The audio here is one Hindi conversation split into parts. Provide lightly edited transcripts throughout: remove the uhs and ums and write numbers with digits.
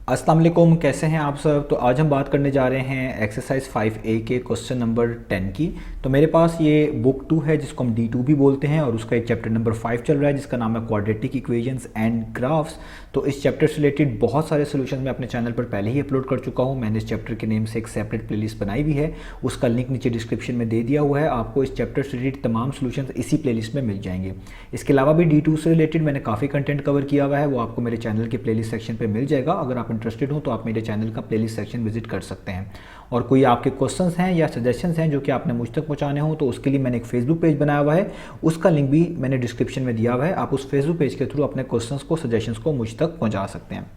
अस्सलाम वालेकुम, कैसे हैं आप सब। तो आज हम बात करने जा रहे हैं एक्सरसाइज 5A के क्वेश्चन नंबर 10 की। तो मेरे पास ये बुक 2 है जिसको हम D2 भी बोलते हैं और उसका एक चैप्टर नंबर 5 चल रहा है जिसका नाम है क्वाड्रेटिक इक्वेशंस एंड ग्राफ्स। तो इस चैप्टर से रिलेटेड बहुत सारे सोल्यूशन मैं अपने चैनल पर पहले ही अपलोड कर चुका हूँ। मैंने इस चैप्टर के नेम से एक सेपरेट प्लेलिस्ट बनाई भी है, उसका लिंक नीचे डिस्क्रिप्शन में दे दिया हुआ है। आपको इस चैप्टर से रिलेटेड तमाम सोल्यूशन इसी प्लेलिस्ट में मिल जाएंगे। इसके अलावा भी D2 से रिलेटेड मैंने काफ़ी कंटेंट कवर किया हुआ है, वो आपको मेरे चैनल के प्लेलिस्ट सेक्शन पर मिल जाएगा। अगर आप इंटरेस्टेड हो तो आप मेरे चैनल का प्लेलिस्ट सेक्शन विजिट कर सकते हैं। और कोई आपके क्वेश्चंस हैं या सजेशंस हैं जो कि आपने मुझ तक पहुंचाने हो तो उसके लिए मैंने एक फेसबुक पेज बनाया हुआ है, उसका लिंक भी मैंने डिस्क्रिप्शन में दिया हुआ है। आप उस फेसबुक पेज के थ्रू अपने क्वेश्चंस को, सजेशंस को मुझ तक पहुंचा सकते हैं।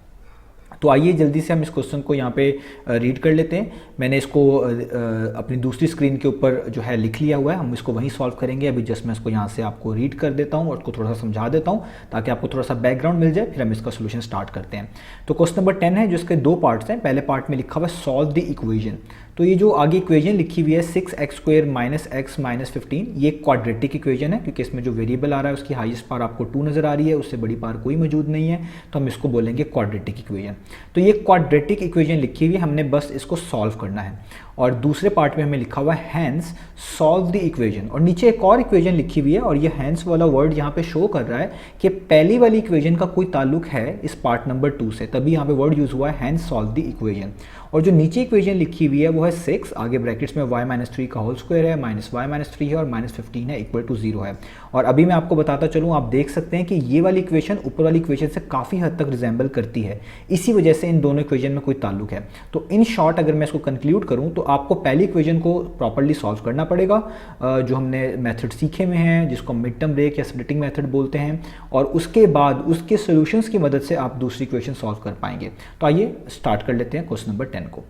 तो आइए जल्दी से हम इस क्वेश्चन को यहाँ पे रीड कर लेते हैं। मैंने इसको अपनी दूसरी स्क्रीन के ऊपर जो है लिख लिया हुआ है, हम इसको वहीं सॉल्व करेंगे। अभी जस्ट मैं इसको यहाँ से आपको रीड कर देता हूँ और उसको थोड़ा सा समझा देता हूँ ताकि आपको थोड़ा सा बैकग्राउंड मिल जाए, फिर हम इसका सोल्यूशन स्टार्ट करते हैं। तो क्वेश्चन नंबर 10 है, जो इसके दो पार्ट्स हैं। पहले पार्ट में लिखा हुआ है सॉल्व द इक्वेशन। तो ये जो आगे इक्वेशन लिखी हुई है 6x² - x - 15, ये क्वाड्रेटिक इक्वेशन है क्योंकि इसमें जो वेरिएबल आ रहा है उसकी हाईएस्ट पावर आपको 2 नज़र आ रही है, उससे बड़ी पावर कोई मौजूद नहीं है, तो हम इसको बोलेंगे क्वाड्रेटिक इक्वेशन। तो ये क्वाड्रेटिक इक्वेशन लिखी हुई है, हमने बस इसको सॉल्व करना है। और दूसरे पार्ट में हमें लिखा हुआ है हैंस सॉल्व द इक्वेशन, और नीचे एक और इक्वेशन लिखी हुई है और ये हैंस वाला वर्ड यहाँ पे शो कर रहा है कि पहली वाली इक्वेशन का कोई ताल्लुक है इस पार्ट नंबर 2 से, तभी यहाँ पे वर्ड यूज़ हुआ है हैंस सॉल्व द इक्वेशन। और जो नीचे इक्वेशन लिखी हुई है वो है 6, आगे ब्रैकेट्स में y - 3 का होल स्क्वायर है, -y - 3 है और -15 है, इक्वल टू 0 है। और अभी मैं आपको बताता चलूँ, आप देख सकते हैं कि ये वाली इक्वेशन ऊपर वाली इक्वेशन से काफ़ी हद तक रिजेंबल करती है, इसी वजह से इन दोनों इक्वेशन में कोई ताल्लुक है। तो इन शॉर्ट अगर मैं इसको कंक्लूड करूँ तो आपको पहली इक्वेशन को प्रॉपर्ली सॉल्व करना पड़ेगा, जो हमने मेथड सीखे हुए हैं जिसको मिड टर्म ब्रेक या स्प्लिटिंग मेथड बोलते हैं, और उसके बाद उसके सॉल्यूशंस की मदद से आप दूसरी इक्वेशन सॉल्व कर पाएंगे। तो आइए स्टार्ट कर लेते हैं क्वेश्चन नंबर 10 को।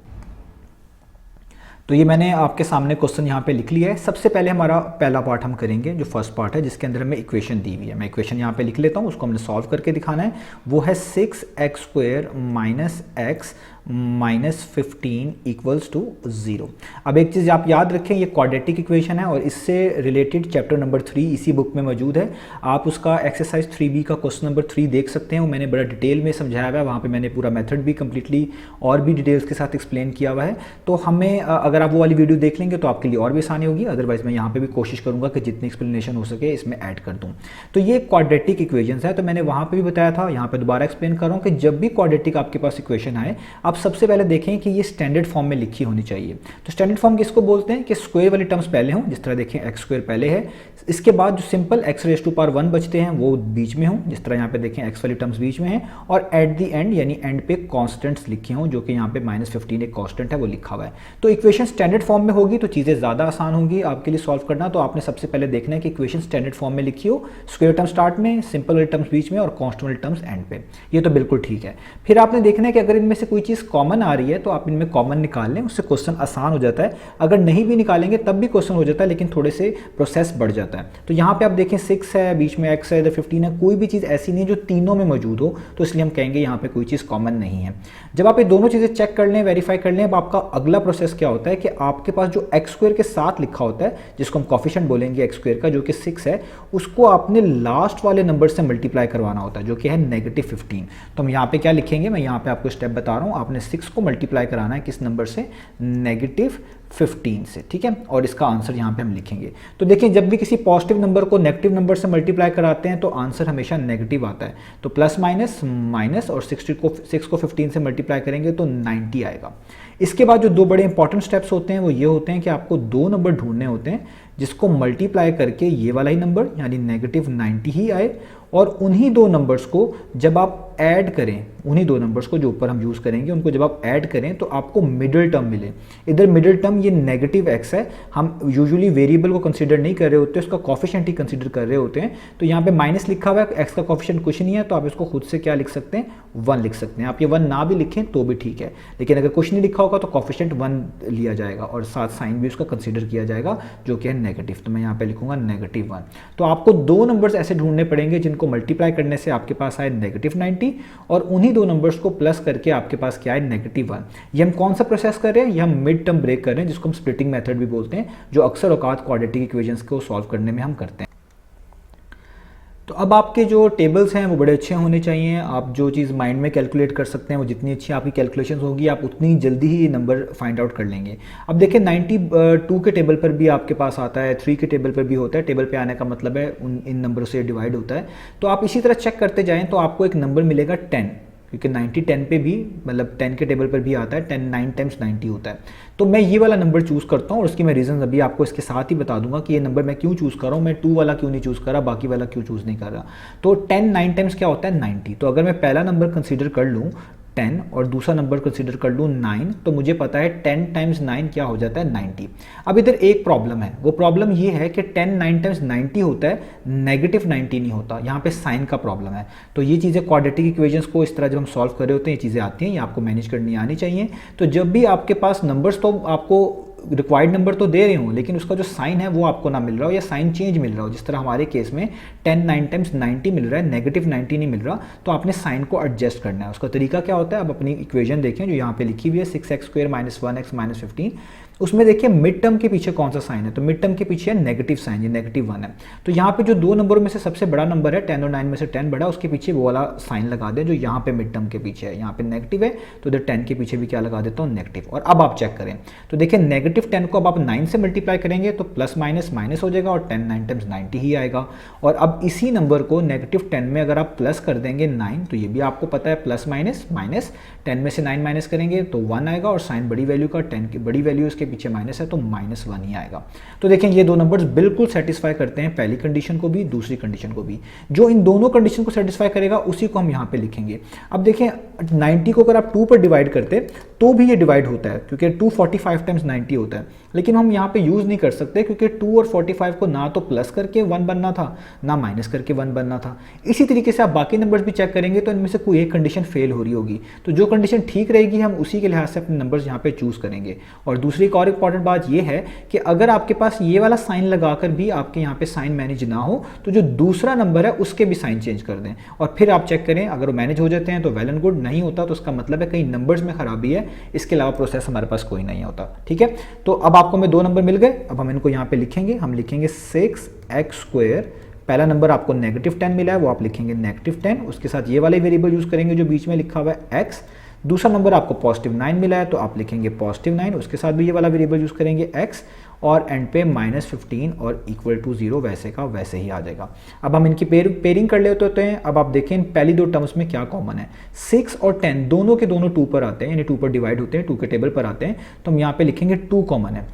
तो ये मैंने आपके सामने क्वेश्चन यहाँ पे लिख लिया है। सबसे पहले हमारा पहला पार्ट हम करेंगे, जो फर्स्ट पार्ट है जिसके अंदर हमें इक्वेशन दी हुई है। मैं इक्वेशन यहाँ पे लिख लेता हूँ, उसको हमने सॉल्व करके दिखाना है। वो है 6x² - x - 15 इक्वल्स टू 0। अब एक चीज़ आप याद रखें, ये क्वाड्रेटिक इक्वेशन है और इससे रिलेटेड चैप्टर नंबर 3 इसी बुक में मौजूद है। आप उसका एक्सरसाइज 3B का क्वेश्चन नंबर 3 देख सकते हैं, वो मैंने बड़ा डिटेल में समझाया हुआ है। वहाँ पे मैंने पूरा मेथड भी कम्प्लीटली और भी डिटेल्स के साथ एक्सप्लेन किया हुआ है। तो हमें अगर आप वो वाली वीडियो देख लेंगे तो आपके लिए और भी आसानी होगी। अदरवाइज मैं यहाँ पे भी कोशिश करूँगा कि जितनी एक्सप्लेनेशन हो सके इसमें ऐड कर दूँ। तो ये क्वाड्रेटिक इक्वेशंस है, तो मैंने वहाँ पे भी बताया था, यहाँ पे दोबारा एक्सप्लेन कर रहा हूँ कि जब भी क्वाड्रेटिक आपके पास इक्वेशन आए, आप सबसे पहले देखें कि ये स्टैंडर्ड फॉर्म में लिखी होनी चाहिए। तो स्टैंडर्ड फॉर्म किसको बोलते हैं कि स्क्वायर वाली टर्म्स पहले हों, जिस तरह देखें x² पहले है, इसके बाद जो सिंपल x⁻1 बचते हैं वो बीच में हों, जिस तरह यहाँ पे देखें x वाली टर्म्स बीच में है, और एट द एंड यानी एंड पे कॉन्स्टेंट्स लिखे हों, जो कि यहाँ पे -15 एक कॉन्स्टेंट है वो लिखा हुआ है। तो इक्वेशन स्टैंडर्ड फॉर्म में होगी तो चीज़ें ज़्यादा आसान होंगी आपके लिए सॉल्व करना। तो आपने सबसे पहले देखना है कि इक्वेशन स्टैंडर्ड फॉर्म में लिखी हो, स्क्वायर टर्म स्टार्ट में, सिंपल वाली टर्म्स बीच में और कॉन्स्टेंट वाली टर्म्स एंड पे, ये तो बिल्कुल ठीक है। फिर आपने देखना है कि अगर इनमें से कोई चीज़ कॉमन आ रही है तो आप इनमें कॉमन निकाल लें, उससे क्वेश्चन आसान हो जाता है। अगर नहीं भी निकालेंगे तब भी क्वेश्चन हो जाता है, लेकिन थोड़े से प्रोसेस बढ़ जाता है। तो यहाँ पे आप देखें 6 है, बीच में x है, इधर 15 है, कोई भी चीज़ ऐसी नहीं जो तीनों में मौजूद हो, तो इसलिए हम कहेंगे यहाँ पे कोई चीज़ कॉमन नहीं है। जब आप ये दोनों चीज़ें चेक कर लें, वेरीफाई कर लें, अब आपका अगला प्रोसेस क्या होता है कि आपके पास जो x² के साथ लिखा होता है, जिसको हम कोफिशिएंट बोलेंगे x² का, जो कि 6 है, उसको आपने लास्ट वाले नंबर से मल्टीप्लाई करवाना होता है, जो कि है -15। तो हम यहाँ पे क्या लिखेंगे, मैं यहाँ पे आपको स्टेप बता रहा हूँ। आपने 6 को मल्टीप्लाई कराना है किस नंबर से, -15 से, ठीक है। और इसका आंसर यहाँ पे हम लिखेंगे। तो देखिए, जब भी किसी पॉजिटिव नंबर को नेगेटिव नंबर से मल्टीप्लाई कराते हैं तो आंसर हमेशा नेगेटिव आता है। तो प्लस माइनस माइनस, और 6 को 15 से मल्टीप्लाई करेंगे तो 90 आएगा। इसके बाद जो दो बड़े इंपॉर्टेंट स्टेप्स होते हैं वो ये होते हैं कि आपको दो नंबर ढूंढने होते हैं जिसको मल्टीप्लाई करके ये वाला ही नंबर यानी -90 ही आए, और उन्हीं दो नंबर्स को जब आप ऐड करें, उन्हीं दो नंबर्स को जो ऊपर हम यूज़ करेंगे उनको जब आप ऐड करें तो आपको मिडिल टर्म मिले। इधर मिडिल टर्म ये -x है, हम यूजुअली वेरिएबल को कंसीडर नहीं कर रहे होते, उसका कॉफिशिएंट ही कंसीडर कर रहे होते हैं। तो यहाँ पे माइनस लिखा हुआ है, x का कॉफिशिएंट कुछ नहीं है, तो आप इसको खुद से क्या लिख सकते हैं, 1 लिख सकते हैं। आप ये 1 ना भी लिखें तो भी ठीक है, लेकिन अगर कुछ नहीं लिखा होगा तो कॉफिशिएंट 1 लिया जाएगा और साथ साइन भी उसका कंसीडर किया जाएगा, जो कि है नेगेटिव। तो मैं यहाँ पे लिखूंगा -1। तो आपको दो नंबर्स ऐसे ढूंढने पड़ेंगे जिनको मल्टीप्लाई करने से आपके पास आए -90, और उन्हीं दो नंबर्स को प्लस करके आपके पास क्या है, -1। ये हम कौन सा प्रोसेस कर रहे हैं, ये हम मिड टर्म ब्रेक कर रहे हैं, जिसको हम स्प्लिटिंग मेथड भी बोलते हैं, जो अक्सर औकात क्वाड्रेटिक इक्वेशंस को सॉल्व करने में हम करते हैं। तो अब आपके जो टेबल्स हैं वो बड़े अच्छे होने चाहिए। आप जो चीज़ माइंड में कैलकुलेट कर सकते हैं वो जितनी अच्छी आपकी कैलकुलेशंस होगी आप उतनी जल्दी ही ये नंबर फाइंड आउट कर लेंगे। अब देखिए 92 के टेबल पर भी आपके पास आता है, 3 के टेबल पर भी होता है। टेबल पे आने का मतलब है इन नंबरों से डिवाइड होता है। तो आप इसी तरह चेक करते जाएँ तो आपको एक नंबर मिलेगा 10, क्योंकि 90 10 पे भी मतलब 10 के टेबल पर भी आता है। 10 9 टाइम्स 90 होता है। तो मैं ये वाला नंबर चूज़ करता हूँ और उसकी मैं रीज़न अभी आपको इसके साथ ही बता दूंगा कि ये नंबर मैं क्यों चूज़ कर रहा हूँ, मैं 2 वाला क्यों नहीं चूज़ कर रहा, बाकी वाला क्यों चूज़ नहीं कर रहा। तो 10 9 टाइम्स क्या होता है 90। तो अगर मैं पहला नंबर कंसीडर कर लूँ 10 और दूसरा नंबर कंसीडर कर लूँ 9, तो मुझे पता है 10 टाइम्स 9 क्या हो जाता है 90। अब इधर एक प्रॉब्लम है, वो प्रॉब्लम ये है कि 10 9 टाइम्स 90 होता है, नेगेटिव 90 नहीं होता। यहाँ पे साइन का प्रॉब्लम है। तो ये चीज़ें क्वाड्रेटिक इक्वेशंस को इस तरह जब हम सॉल्व कर रहे होते हैं ये चीज़ें आती हैं, ये आपको मैनेज करनी आनी चाहिए। तो जब भी आपके पास नंबर्स, तो आपको रिक्वायर्ड नंबर तो दे रहे हूँ लेकिन उसका जो साइन है वो आपको ना मिल रहा हो या साइन चेंज मिल रहा हो, जिस तरह हमारे केस में 10 9 टाइम्स 90 मिल रहा है, नेगेटिव 90 नहीं मिल रहा, तो आपने साइन को एडजस्ट करना है। उसका तरीका क्या होता है, अब अपनी इक्वेशन देखें जो यहाँ पे लिखी हुई है 6x² - 1x - 15। उसमें देखिए मिड टर्म के पीछे कौन सा साइन है, तो मिड टर्म के पीछे है नेगेटिव साइन, ये -1 है। तो यहाँ पे जो दो नंबरों में से सबसे बड़ा नंबर है 10 और 9 में से 10 बड़ा, उसके पीछे वो वाला साइन लगा दें जो यहाँ पे मिड टर्म के पीछे है। यहाँ पे नेगेटिव है तो इधर 10 के पीछे भी क्या लगा देता हूँ नेगेटिव। और अब आप चेक करें तो देखिए नेगेटिव 10 को अब आप 9 से मल्टीप्लाई करेंगे तो प्लस माइनस माइनस हो जाएगा और 10 9 टाइम्स 90 ही आएगा। और अब इसी नंबर को नेगेटिव 10 में अगर आप प्लस कर देंगे 9, तो ये भी आपको पता है प्लस माइनस माइनस, 10 में से 9 माइनस करेंगे तो 1 आएगा और साइन बड़ी वैल्यू का 10 की बड़ी वैल्यू इसके पीछे माइनस है तो -1 ही आएगा। तो देखें ये दो नंबर्स बिल्कुल सेटिस्फाई करते हैं पहली कंडीशन को भी दूसरी कंडीशन को भी। जो इन दोनों कंडीशन को सेटिस्फाई करेगा उसी को हम यहाँ पे लिखेंगे। अब देखें 90 को अगर आप 2 पर डिवाइड करते तो भी ये डिवाइड होता है क्योंकि 2 45 टाइम्स 90 होता है, लेकिन हम यहाँ पे यूज़ नहीं कर सकते क्योंकि 2 और 45 को ना तो प्लस करके 1 बनना था ना माइनस करके 1 बनना था। इसी तरीके से आप बाकी नंबर्स भी चेक करेंगे तो इनमें से कोई एक कंडीशन फेल हो रही होगी, तो जो कंडीशन ठीक रहेगी हम उसी के लिहाज से अपने नंबर्स यहाँ पे चूज़ करेंगे। और दूसरी एक और इंपॉर्टेंट बात ये है कि अगर आपके पास ये वाला साइन लगाकर भी आपके यहाँ पे साइन मैनेज ना हो तो जो दूसरा नंबर है उसके भी साइन चेंज कर दें और फिर आप चेक करें, अगर वो मैनेज हो जाते हैं तो वेल एंड गुड, नहीं होता तो उसका मतलब है कहीं नंबर्स में खराबी है, इसके अलावा प्रोसेस हमारे पास कोई नहीं होता। ठीक है, तो अब आपको मैं दो नंबर मिल गए, अब हम इनको यहाँ पे लिखेंगे। हम लिखेंगे 6x², पहला नंबर आपको -10 मिला है वो आप लिखेंगे -10, उसके साथ ये वाले वेरिएबल यूज करेंगे जो बीच में लिखा हुआ है x। दूसरा नंबर आपको +9 मिला है तो आप लिखेंगे +9, उसके साथ भी ये वाला वेरिएबल यूज करेंगे x, और एंड पे -15 और = 0 वैसे का वैसे ही आ जाएगा। अब हम इनकी पेयरिंग कर लेते होते हैं। अब आप देखें इन पहली दो टर्म्स में क्या कॉमन है, 6 और 10 दोनों के दोनों 2 पर आते हैं, यानी 2 पर डिवाइड होते हैं, 2 के टेबल पर आते हैं, तो हम यहाँ पे लिखेंगे 2 कॉमन है।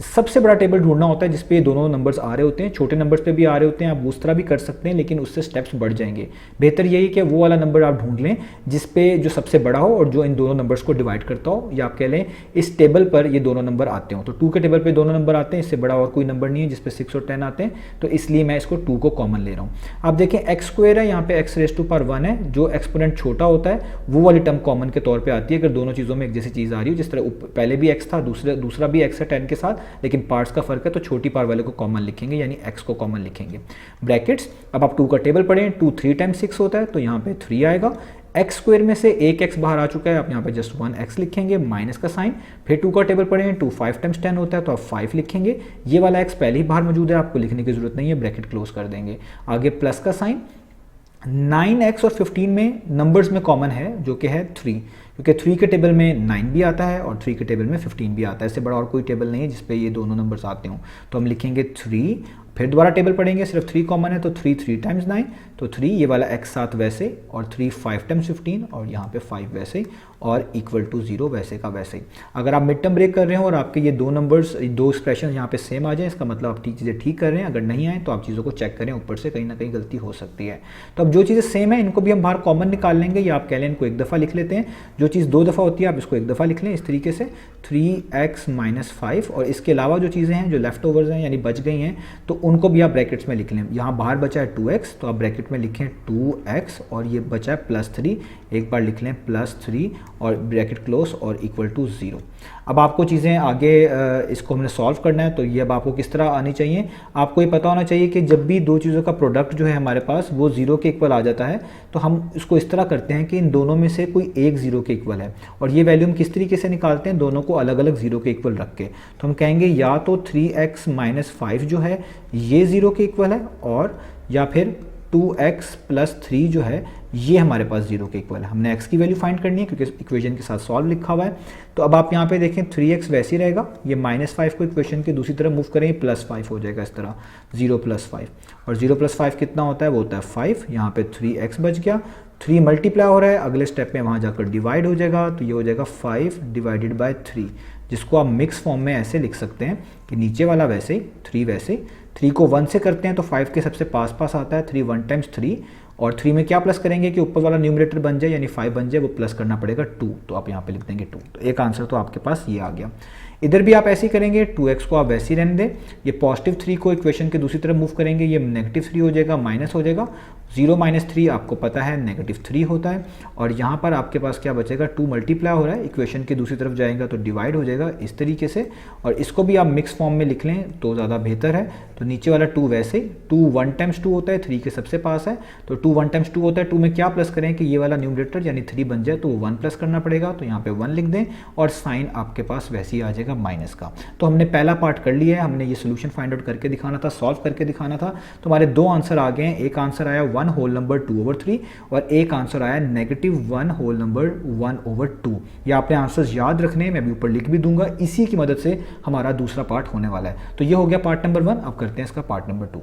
सबसे बड़ा टेबल ढूंढना होता है जिसपे दोनों नंबर्स आ रहे होते हैं, छोटे नंबर्स पे भी आ रहे होते हैं, आप उस तरह भी कर सकते हैं लेकिन उससे स्टेप्स बढ़ जाएंगे। बेहतर यही कि वो वाला नंबर आप ढूंढ लें जिसपे जो सबसे बड़ा हो और जो इन दोनों नंबर्स को डिवाइड करता हो, या आप कह लें इस टेबल पर ये दोनों नंबर आते हो। तो 2 के टेबल पर दोनों नंबर आते हैं, इससे बड़ा और कोई नंबर नहीं है जिसपे 6 और 10 आते हैं, तो इसलिए मैं इसको 2 को कॉमन ले रहा हूँ। आप देखें x² है, यहाँ पे x⁻1 है, जो एक्सपोनेंट छोटा होता है वो वाली टर्म कॉमन के तौर पर आती है अगर दोनों चीज़ों में एक जैसी चीज़ आ रही हो। जिस तरह पहले भी x था, दूसरा भी x है 10 के साथ, लेकिन पार्ट्स का फर्क है तो छोटी पावर वाले को कॉमन लिखेंगे, यानी x को कॉमन लिखेंगे। ब्रैकेट्स, अब आप 2 का टेबल पढ़ें, 2 3 टाइम्स 6 होता है तो यहाँ पे 3 आएगा। x² में से एक x बाहर आ चुका है, आप यहाँ पे जस्ट 1x लिखेंगे, माइनस का साइन। फिर 2 का टेबल पढ़ें, 2 5 टाइम्स 10 होता है तो आप 5 लिखेंगे। ये वाला x पहले ही बाहर मौजूद है, आपको लिखने की जरूरत नहीं है, ब्रैकेट क्लोज कर देंगे। आगे प्लस का साइन। 9x और 15 में नंबर्स में कॉमन है जो कि है 3, क्योंकि 3 के टेबल में 9 भी आता है और 3 के टेबल में 15 भी आता है, इससे बड़ा और कोई टेबल नहीं है जिसपे ये दोनों नंबर्स आते हों। तो हम लिखेंगे 3, फिर दोबारा टेबल पढ़ेंगे, सिर्फ 3 कॉमन है तो 3 3 टाइम्स 9, तो 3 ये वाला x साथ वैसे, और 3 5 टाइम्स 15 और यहाँ पे 5 वैसे, और = 0 वैसे का वैसे ही। अगर आप मिड टर्म ब्रेक कर रहे हो और आपके ये दो नंबर्स, दो एक्सप्रेशन यहाँ पे सेम आ जाए, इसका मतलब आप चीज़ें ठीक कर रहे हैं। अगर नहीं आए तो आप चीज़ों को चेक करें, ऊपर से कहीं ना कहीं गलती हो सकती है। तो अब जो चीज़ें सेम है इनको भी हम बाहर कॉमन निकाल लेंगे, या आप कह लें इनको एक दफ़ा लिख लेते हैं। जो चीज़ 2 दफ़ा होती है आप इसको एक दफ़ा लिख लें इस तरीके से, 3x - 5, और इसके अलावा जो चीज़ें हैं जो लेफ्ट ओवर्स हैं यानी बच गई हैं तो उनको भी आप ब्रैकेट्स में लिख लें। यहाँ बाहर बचा है 2x तो आप ब्रैकेट में लिखें 2x, और ये बचा है +3, एक बार लिख लें +3 और ब्रैकेट क्लोज और = 0। अब आपको चीज़ें आगे इसको हमने सॉल्व करना है, तो ये अब आपको किस तरह आनी चाहिए, आपको ये पता होना चाहिए कि जब भी दो चीज़ों का प्रोडक्ट जो है हमारे पास वो 0 के इक्वल आ जाता है तो हम इसको इस तरह करते हैं कि इन दोनों में से कोई एक 0 के इक्वल है। और ये वैल्यू हम किस तरीके से निकालते हैं, दोनों को अलग अलग 0 के इक्वल रख के। तो हम कहेंगे या तो 3x - 5 जो है ये 0 के इक्वल है, और या फिर 2x प्लस 3 जो है ये हमारे पास 0 के इक्वल है। हमने x की वैल्यू फाइंड करनी है क्योंकि इक्वेशन के साथ सॉल्व लिखा हुआ है। तो अब आप यहाँ पे देखें 3x वैसे ही रहेगा, ये -5 को इक्वेशन के दूसरी तरफ मूव करेंगे, +5 हो जाएगा इस तरह, 0 + 5, और 0 + 5 कितना होता है, वो होता है 5। यहाँ पे 3x बच गया, 3 मल्टीप्लाई हो रहा है, अगले स्टेप में वहाँ जाकर डिवाइड हो जाएगा, तो ये हो जाएगा 5 डिवाइडेड बाय 3, जिसको आप मिक्स फॉर्म में ऐसे लिख सकते हैं कि नीचे वाला वैसे ही 3 वैसे ही, 3 को 1 से करते हैं तो 5 के सबसे पास आता है, 3 1 टाइम्स 3, और 3 में क्या प्लस करेंगे कि ऊपर वाला न्यूमरेटर बन जाए यानी 5 बन जाए, वो प्लस करना पड़ेगा 2, तो आप यहाँ पे लिख देंगे 2। तो एक आंसर तो आपके पास ये आ गया। इधर भी आप ऐसे ही करेंगे, 2x को आप वैसे ही रहने दें, ये +3 को इक्वेशन के दूसरी तरफ मूव करेंगे, ये -3 हो जाएगा, माइनस हो जाएगा, 0 - 3 आपको पता है -3 होता है, और यहाँ पर आपके पास क्या बचेगा, 2 मल्टीप्लाई हो रहा है, इक्वेशन की दूसरी तरफ जाएगा तो डिवाइड हो जाएगा इस तरीके से, और इसको भी आप मिक्स फॉर्म में लिख लें तो ज़्यादा बेहतर है। तो नीचे वाला 2 वैसे ही, 2 1 टाइम्स 2 होता है, 3 के सबसे पास है, तो 2 1 टाइम्स 2 होता है, 2 में क्या प्लस करें कि ये वाला न्यूमरेटर यानी 3 बन जाए, तो 1 प्लस करना पड़ेगा, तो यहाँ पे 1 लिख दें, और साइन आपके पास वैसे ही आ जाएगा माइनस का। तो हमने पहला पार्ट कर लिया है, हमने ये सोल्यूशन फाइंड आउट करके दिखाना था, सॉल्व करके दिखाना था। तो हमारे 2 आंसर आ गए हैं, एक आंसर आया 1 होल नंबर 2/3 और एक आंसर आया -1 होल नंबर 1/2। ये आपने आंसर्स याद रखने, मैं भी ऊपर लिख भी दूंगा, इसी की मदद से हमारा दूसरा पार्ट होने वाला है। तो ये हो गया पार्ट नंबर 1, अब करते हैं इसका पार्ट नंबर 2।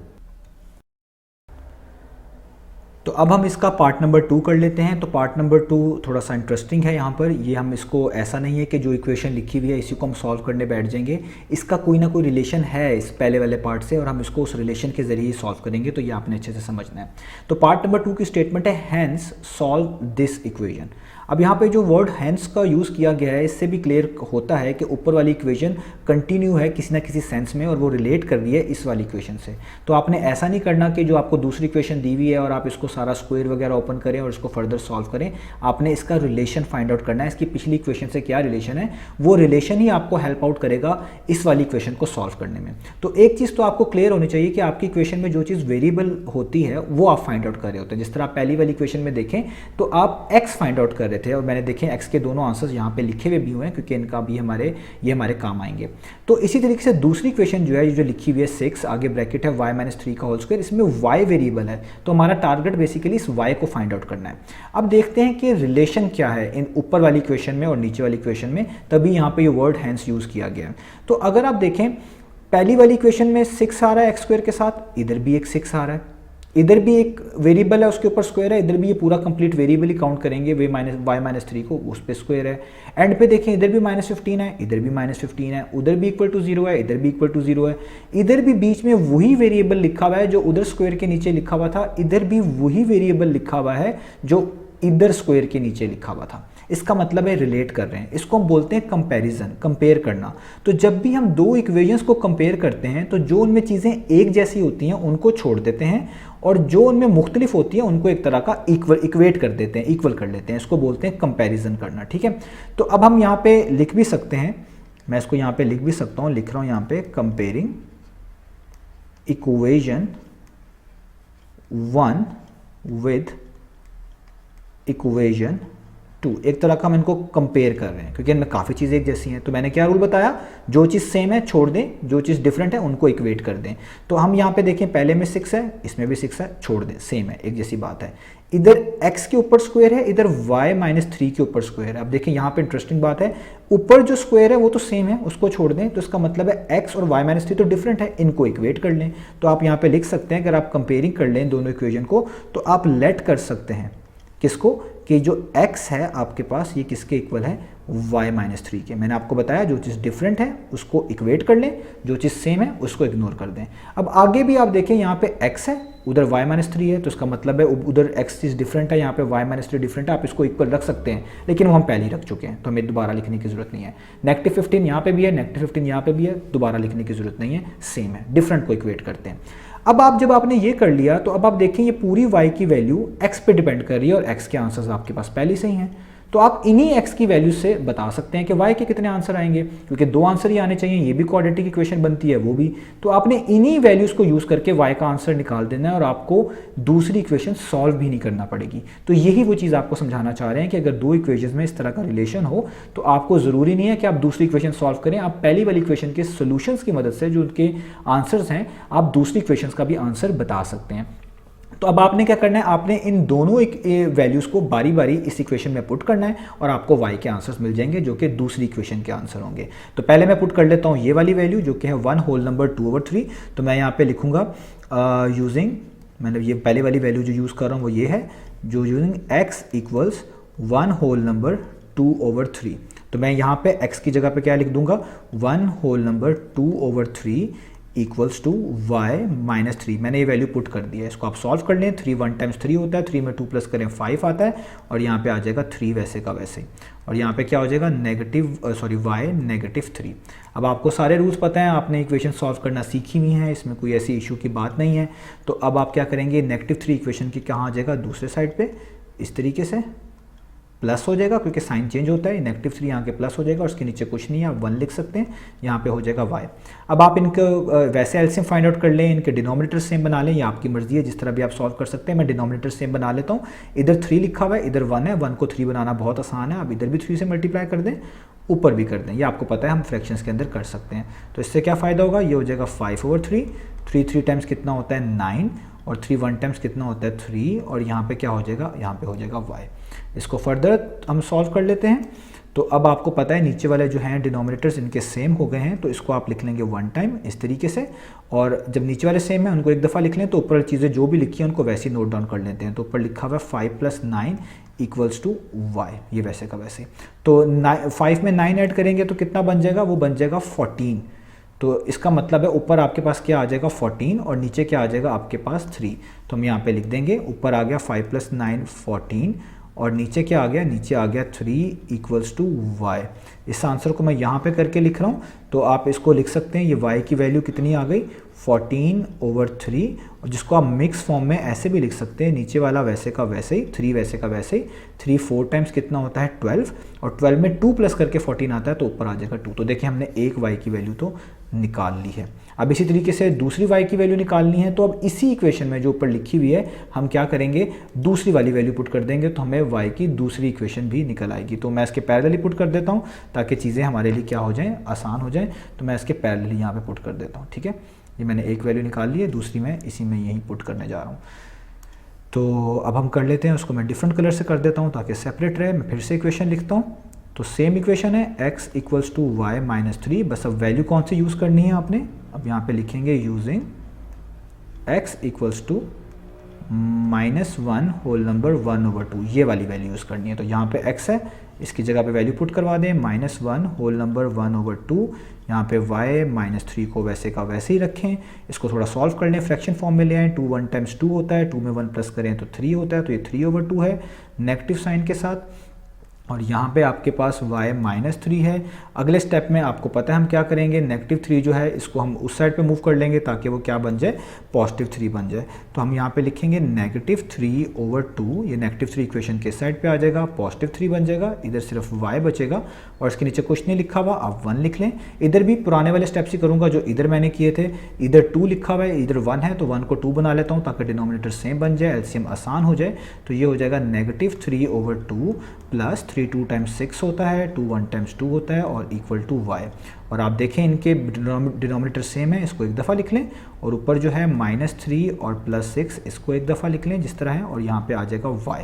तो अब हम इसका पार्ट नंबर 2 कर लेते हैं। तो पार्ट नंबर 2 थोड़ा सा इंटरेस्टिंग है। यहाँ पर ये हम इसको ऐसा नहीं है कि जो इक्वेशन लिखी हुई है इसी को हम सॉल्व करने बैठ जाएंगे, इसका कोई ना कोई रिलेशन है इस पहले वाले पार्ट से, और हम इसको उस रिलेशन के जरिए सॉल्व करेंगे। तो ये आपने अच्छे से समझना है। तो पार्ट नंबर 2 की स्टेटमेंट है हैंस सॉल्व दिस इक्वेशन। अब यहाँ पे जो वर्ड हैंस का यूज़ किया गया है, इससे भी क्लियर होता है कि ऊपर वाली इक्वेशन कंटिन्यू है किसी ना किसी सेंस में, और वो रिलेट कर रही है इस वाली इक्वेशन से। तो आपने ऐसा नहीं करना कि जो आपको दूसरी इक्वेशन दी हुई है और आप इसको सारा स्क्वायर वगैरह ओपन करें और इसको फर्दर सॉल्व करें। आपने इसका रिलेशन फाइंड आउट करना है, इसकी पिछली इक्वेशन से क्या रिलेशन है, वो रिलेशन ही आपको हेल्प आउट करेगा इस वाली इक्वेशन को सॉल्व करने में। तो एक चीज़ तो आपको क्लियर होनी चाहिए कि आपकी इक्वेशन में जो चीज़ वेरिएबल होती है वो आप फाइंड आउट कर रहे होते हैं। जिस तरह आप पहली वाली इक्वेशन में देखें तो आप एक्स फाइंड आउट कर रहे थे, और मैंने देखें एक्स के दोनों आंसर्स यहाँ पे लिखे हुए भी हुए हैं क्योंकि इनका भी ये हमारे काम आएंगे। तो इसी तरीके से दूसरी इक्वेशन जो है, जो लिखी हुई है 6, आगे ब्रैकेट है y - 3 का होल स्क्वायर, इसमें y वेरिएबल है। तो हमारा टारगेट बेसिकली इस y को फाइंड आउट करना है। अब देखते हैं कि रिलेशन क्या है इन ऊपर वाली इक्वेशन में और नीचे वाली इक्वेशन में, तभी यहाँ पे ये वर्ड हैंस यूज़ किया गया है। तो अगर आप देखें पहली वाली इक्वेशन में 6 आ रहा है x² के साथ, इधर भी एक 6 आ रहा है, इधर भी एक वेरिएबल है उसके ऊपर स्क्वायर है, इधर भी ये पूरा कंप्लीट वेरिएबल ही काउंट करेंगे y - 3 को, उस पे स्क्वायर है। एंड पे देखें इधर भी -15 है, इधर भी -15 है, उधर भी इक्वल टू 0 है, इधर भी इक्वल टू 0 है, इधर भी बीच में वही वेरिएबल लिखा हुआ है जो उधर स्क्वायर के नीचे लिखा हुआ था, इधर भी वही वेरिएबल लिखा हुआ है जो इधर स्क्वायर के नीचे लिखा हुआ था। इसका मतलब है रिलेट कर रहे हैं, इसको हम बोलते हैं कंपैरिजन, कंपेयर करना। तो जब भी हम दो इक्वेशंस को कंपेयर करते हैं तो जो उनमें चीज़ें एक जैसी होती हैं उनको छोड़ देते हैं, और जो उनमें मुख्तलिफ होती है उनको एक तरह का इक्वेट कर देते हैं, इक्वल कर लेते हैं। इसको बोलते हैं कंपैरिजन करना, ठीक है। तो अब हम यहाँ पे लिख भी सकते हैं, मैं इसको यहाँ पे लिख भी सकता हूँ, लिख रहा हूँ यहाँ पे कंपेयरिंग इक्वेशन 1 विद इक्वेशन 2। एक तरह का हम इनको कंपेयर कर रहे हैं क्योंकि इनमें काफ़ी चीज़ें एक जैसी हैं। तो मैंने क्या रूल बताया, जो चीज़ सेम है छोड़ दें, जो चीज़ डिफरेंट है उनको इक्वेट कर दें। तो हम यहाँ पे देखें पहले में 6 है, इसमें भी 6 है, छोड़ दें, सेम है, एक जैसी बात है। इधर x के ऊपर स्क्वायर है, इधर y - 3 के ऊपर स्क्वायर है। अब देखें यहाँ पे इंटरेस्टिंग बात है, ऊपर जो स्क्वायर है वो तो सेम है, उसको छोड़ दें, तो इसका मतलब है x और y - 3 तो डिफरेंट है, इनको इक्वेट कर लें। तो आप यहाँ पे लिख सकते हैं, अगर आप कंपेयरिंग कर लें दोनों इक्वेशन को तो आप लेट कर सकते हैं किसको, कि जो x है आपके पास ये किसके इक्वल है, y - 3 के। मैंने आपको बताया जो चीज़ डिफरेंट है उसको इक्वेट कर लें, जो चीज़ सेम है उसको इग्नोर कर दें। अब आगे भी आप देखें यहाँ पे x है, उधर y - 3 है, तो इसका मतलब है उधर x चीज़ डिफरेंट है, यहाँ पे y - 3 डिफरेंट है। आप इसको इक्वल रख सकते हैं, लेकिन वो हम पहले ही रख चुके हैं तो हमें दोबारा लिखने की जरूरत नहीं है। -15 यहाँ पे भी है, -15 यहाँ पे भी है, दोबारा लिखने की जरूरत नहीं है, सेम है, डिफरेंट को इक्वेट करते हैं। अब आप जब आपने ये कर लिया तो अब आप देखें ये पूरी y की वैल्यू x पे डिपेंड कर रही है और x के आंसर्स आपके पास पहले से ही हैं। तो आप इन्हीं x की वैल्यू से बता सकते हैं कि y के कितने आंसर आएंगे, क्योंकि 2 आंसर ही आने चाहिए, ये भी क्वाड्रेटिक इक्वेशन बनती है वो भी। तो आपने इन्हीं वैल्यूज को यूज़ करके y का आंसर निकाल देना है और आपको दूसरी इक्वेशन सॉल्व भी नहीं करना पड़ेगी। तो यही वो चीज़ आपको समझाना चाह रहे हैं कि अगर दो इक्वेशन में इस तरह का रिलेशन हो तो आपको ज़रूरी नहीं है कि आप दूसरी इक्वेशन सॉल्व करें, आप पहली वाली इक्वेशन के सोल्यूशंस की मदद से जो उनके आंसर्स हैं आप दूसरी इक्वेशन का भी आंसर बता सकते हैं। तो अब आपने क्या करना है, आपने इन दोनों वैल्यूज़ को बारी बारी इस इक्वेशन में पुट करना है और आपको y के आंसर्स मिल जाएंगे जो कि दूसरी इक्वेशन के आंसर होंगे। तो पहले मैं पुट कर लेता हूँ ये वाली वैल्यू जो कि है 1 होल नंबर 2/3। तो मैं यहाँ पे लिखूँगा यूजिंग, मतलब ये पहले वाली वैल्यू जो यूज़ कर रहा हूँ वो ये है, जो using x equals 1 whole number 2/3। तो मैं यहाँ पे x की जगह पे क्या लिख दूंगा, 1 whole number 2/3 equals to y minus 3। मैंने ये वैल्यू पुट कर दी है, इसको आप सॉल्व कर लें। 3 1 टाइम्स 3 होता है, 3 में 2 प्लस करें 5 आता है और यहाँ पे आ जाएगा 3 वैसे का वैसे ही। और यहाँ पे क्या हो जाएगा y -3। अब आपको सारे रूल्स पता हैं, आपने इक्वेशन सॉल्व करना सीखी हुई है, इसमें कोई ऐसी इशू की बात नहीं है। तो अब आप क्या करेंगे, -3 इक्वेशन की कहाँ आ जाएगा, दूसरे साइड पर इस तरीके से प्लस हो जाएगा, क्योंकि साइन चेंज होता है। -3 यहाँ के प्लस हो जाएगा और उसके नीचे कुछ नहीं है, आप 1 लिख सकते हैं। यहाँ पे हो जाएगा y। अब आप इनको वैसे एलसीएम फाइंड आउट कर लें, इनके डिनोमिनेटर सेम बना लें, ये आपकी मर्जी है, जिस तरह भी आप सॉल्व कर सकते हैं। मैं डिनोमिनेटर सेम बना लेता हूँ। इधर 3 लिखा हुआ है, इधर 1 है, 1 को 3 बनाना बहुत आसान है। आप इधर भी 3 से मल्टीप्लाई कर दें, ऊपर भी कर दें, ये आपको पता है, हम फ्रैक्शंस के अंदर कर सकते हैं। तो इससे क्या फ़ायदा होगा, ये हो जाएगा 5/3। 3 टाइम्स कितना होता है 9, और 3 1 टाइम्स कितना होता है 3, और यहाँ पे क्या हो जाएगा, यहाँ पे हो जाएगा y। इसको फर्दर हम सॉल्व कर लेते हैं। तो अब आपको पता है नीचे वाले जो हैं डिनोमिनेटर्स इनके सेम हो गए हैं, तो इसको आप लिख लेंगे 1 टाइम इस तरीके से। और जब नीचे वाले सेम हैं उनको एक दफ़ा लिख लें, तो ऊपर चीज़ें जो भी लिखी हैं उनको वैसे ही नोट डाउन कर लेते हैं। तो ऊपर लिखा हुआ है 5 + 9 इक्वल्स टू y, ये वैसे का वैसे। तो 5 में 9 ऐड करेंगे तो कितना बन जाएगा, वो बन जाएगा 14। तो इसका मतलब है ऊपर आपके पास क्या आ जाएगा 14 और नीचे क्या आ जाएगा आपके पास 3। तो हम यहाँ पे लिख देंगे, ऊपर आ गया 5 + 9 14 और नीचे क्या आ गया, नीचे आ गया 3 इक्वल्स टू y। इस आंसर को मैं यहाँ पे करके लिख रहा हूँ, तो आप इसको लिख सकते हैं, ये y की वैल्यू कितनी आ गई 14/3, और जिसको आप मिक्स फॉर्म में ऐसे भी लिख सकते हैं, नीचे वाला वैसे का वैसे ही, 3 वैसे का वैसे ही। 3 4 टाइम्स कितना होता है 12, और 12 में 2 प्लस करके 14 आता है, तो ऊपर आ जाएगा 2। तो देखिए हमने एक y की वैल्यू तो निकाल ली है। अब इसी तरीके से दूसरी y की वैल्यू निकालनी है, तो अब इसी इक्वेशन में जो ऊपर लिखी हुई है हम क्या करेंगे, दूसरी वाली वैल्यू पुट कर देंगे, तो हमें y की दूसरी इक्वेशन भी निकल आएगी। तो मैं इसके पैरेलली पुट कर देता हूँ ताकि चीज़ें हमारे लिए क्या हो जाएं, आसान हो जाएं। तो मैं इसके पैरेलली यहाँ पे पुट कर देता हूँ, ठीक है। ये मैंने एक वैल्यू निकाल ली है, दूसरी मैं इसी में यहीं पुट करने जा रहा हूँ। तो अब हम कर लेते हैं, उसको मैं डिफरेंट कलर से कर देता हूँ ताकि सेपरेट रहे। मैं फिर से इक्वेशन लिखता हूँ। तो सेम इक्वेशन है x इक्वल्स टू y -3, बस अब वैल्यू कौन सी यूज़ करनी है आपने, अब यहाँ पे लिखेंगे using x equals to -1 whole number 1/2, ये वाली वैल्यू यूज़ करनी है। तो यहाँ पे x है, इसकी जगह पे वैल्यू पुट करवा दें, -1 होल नंबर 1/2। यहाँ पे y -3 को वैसे का वैसे ही रखें। इसको थोड़ा सॉल्व कर लें, फ्रैक्शन फॉर्म में ले आएँ। 2 1 टाइम्स 2 होता है, 2 में 1 प्लस करें तो 3 होता है, तो ये 3/2 है नेगेटिव साइन के साथ। और यहाँ पे आपके पास y -3 है। अगले स्टेप में आपको पता है हम क्या करेंगे, -3 जो है इसको हम उस साइड पे मूव कर लेंगे ताकि वो क्या बन जाए, +3 बन जाए। तो हम यहाँ पे लिखेंगे -3/2, ये -3 इक्वेशन के साइड पे आ जाएगा, +3 बन जाएगा। इधर सिर्फ y बचेगा और इसके नीचे कुछ नहीं लिखा हुआ, आप 1 लिख लें। इधर भी पुराने वाले स्टेप्स ही करूँगा जो इधर मैंने किए थे। इधर 2 लिखा हुआ है, इधर 1 है, तो 1 को 2 बना लेता हूँ ताकि डिनोमिनेटर सेम बन जाए, एलसीएम आसान हो जाए। तो ये हो जाएगा -3/2 + 3 2 टाइम्स 6 होता है, 2 1 टाइम्स 2 होता है और इक्वल टू y। और आप देखें इनके डिनोमिनेटर सेम है, इसको एक दफ़ा लिख लें, और ऊपर जो है -3 और +6 इसको एक दफ़ा लिख लें जिस तरह है, और यहाँ पे आ जाएगा y।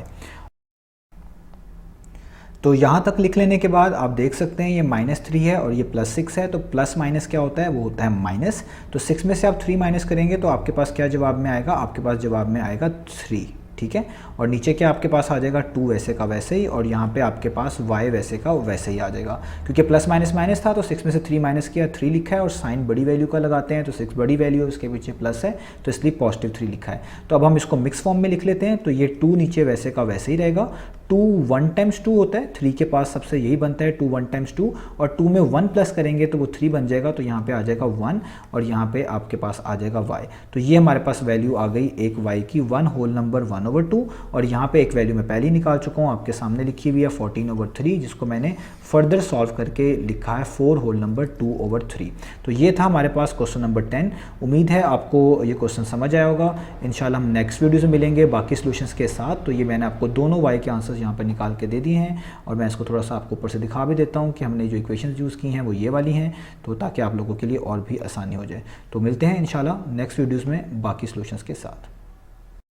तो यहाँ तक लिख लेने के बाद आप देख सकते हैं ये -3 है और ये +6 है। तो प्लस माइनस क्या होता है, वो होता है माइनस। तो 6 में से आप 3 माइनस करेंगे तो आपके पास क्या जवाब में आएगा, आपके पास जवाब में आएगा 3, ठीक है। और नीचे क्या आपके पास आ जाएगा 2 वैसे का वैसे ही, और यहाँ पे आपके पास y वैसे का वैसे ही आ जाएगा। क्योंकि प्लस माइनस माइनस था तो 6 में से 3 माइनस किया, 3 लिखा है, और साइन बड़ी वैल्यू का लगाते हैं तो 6 बड़ी वैल्यू है, उसके पीछे प्लस है तो इसलिए +3 लिखा है। तो अब हम इसको मिक्स फॉर्म में लिख लेते हैं। तो ये 2 नीचे वैसे का वैसे ही रहेगा। 2 1 टाइम्स 2 होता है, 3 के पास सबसे यही बनता है 2 1 टाइम्स 2, और 2 में 1 प्लस करेंगे तो वो 3 बन जाएगा। तो यहाँ पे आ जाएगा 1 और यहाँ पे आपके पास आ जाएगा y। तो ये हमारे पास वैल्यू आ गई एक y की 1 होल नंबर 1/2, और यहाँ पे एक वैल्यू मैं पहले ही निकाल चुका हूँ, आपके सामने लिखी हुई है 14/3, जिसको मैंने फर्दर सॉल्व करके लिखा है 4 होल नंबर 2/3। तो ये था हमारे पास क्वेश्चन नंबर 10। उम्मीद है आपको ये क्वेश्चन समझ आया होगा। इंशाल्लाह हम नेक्स्ट वीडियो में मिलेंगे बाकी सॉल्यूशंस के साथ। तो ये मैंने आपको दोनों y के आंसर्स यहाँ पर निकाल के दे दिए हैं, और मैं इसको थोड़ा सा आपको ऊपर से दिखा भी देता हूँ कि हमने जो इक्वेशंस यूज़ की हैं वो ये वाली हैं, तो ताकि आप लोगों के लिए और भी आसानी हो जाए। तो मिलते हैं इंशाल्लाह नेक्स्ट वीडियोज़ में बाकी सॉल्यूशंस के साथ।